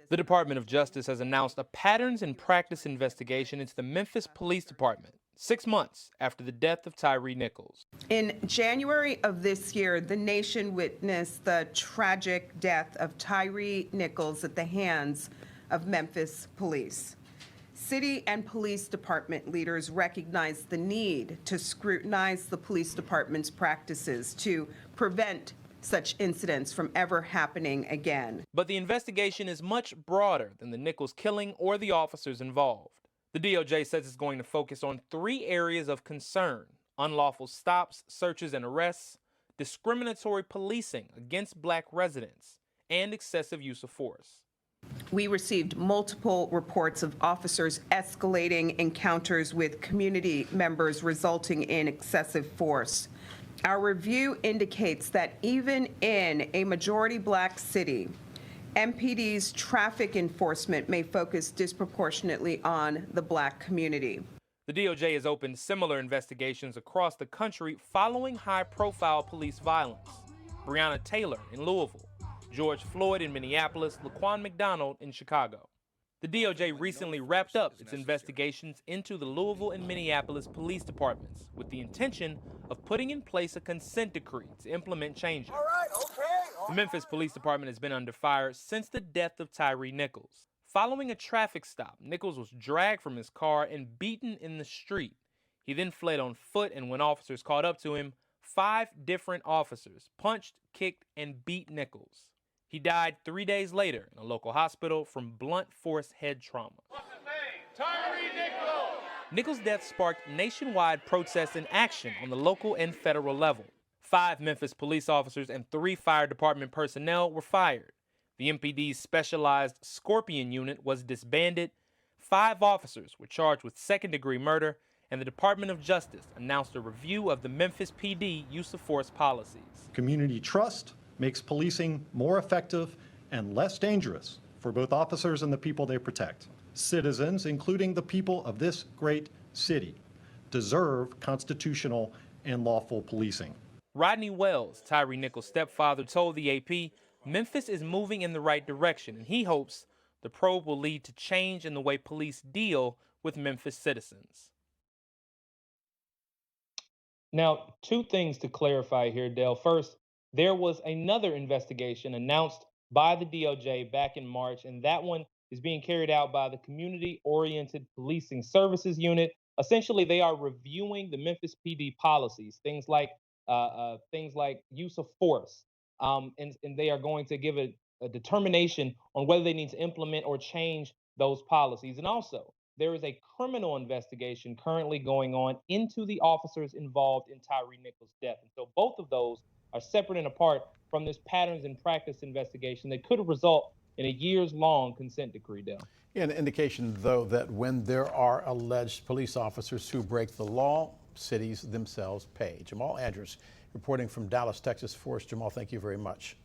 The Department of Justice has announced a patterns and practice investigation into the Memphis Police Department 6 months after the death of Tyre Nichols. In January of this year, the nation witnessed the tragic death of Tyre Nichols at the hands of Memphis police. City and police department leaders recognized the need to scrutinize the police department's practices to prevent such incidents from ever happening again. But the investigation is much broader than the Nichols killing or the officers involved. The DOJ says it's going to focus on 3 areas of concern: unlawful stops, searches, and arrests, discriminatory policing against black residents, and excessive use of force. We received multiple reports of officers escalating encounters with community members resulting in excessive force. Our review indicates that even in a majority black city, MPD's traffic enforcement may focus disproportionately on the black community. The DOJ has opened similar investigations across the country following high-profile police violence. Breonna Taylor in Louisville, George Floyd in Minneapolis, Laquan McDonald in Chicago. The DOJ recently wrapped up its investigations into the Louisville and Minneapolis police departments with the intention of putting in place a consent decree to implement changes. The Memphis Police Department has been under fire since the death of Tyre Nichols. Following a traffic stop, Nichols was dragged from his car and beaten in the street. He then fled on foot, and when officers caught up to him, 5 different officers punched, kicked, and beat Nichols. He died 3 days later in a local hospital from blunt force head trauma. What's his name? Tyre Nichols! Nichols' death sparked nationwide protests and action on the local and federal level. 5 Memphis police officers and 3 fire department personnel were fired. The MPD's specialized Scorpion unit was disbanded. 5 officers were charged with second-degree murder, and the Department of Justice announced a review of the Memphis PD use of force policies. Community trust makes policing more effective and less dangerous for both officers and the people they protect. Citizens, including the people of this great city, deserve constitutional and lawful policing. Rodney Wells, Tyre Nichols' stepfather, told the AP Memphis is moving in the right direction, and he hopes the probe will lead to change in the way police deal with Memphis citizens. Now, 2 things to clarify here, Dale. First, there was another investigation announced by the DOJ back in March, and that one is being carried out by the Community-Oriented Policing Services Unit. Essentially, they are reviewing the Memphis PD policies, things like use of force, and they are going to give a determination on whether they need to implement or change those policies. And also, there is a criminal investigation currently going on into the officers involved in Tyre Nichols' death. And so both of those are separate and apart from this patterns and practice investigation that could result in a years-long consent decree, Dale. Yeah, an indication, though, that when there are alleged police officers who break the law, cities themselves pay. Jamal Andrews reporting from Dallas, Texas for us. Jamal, thank you very much.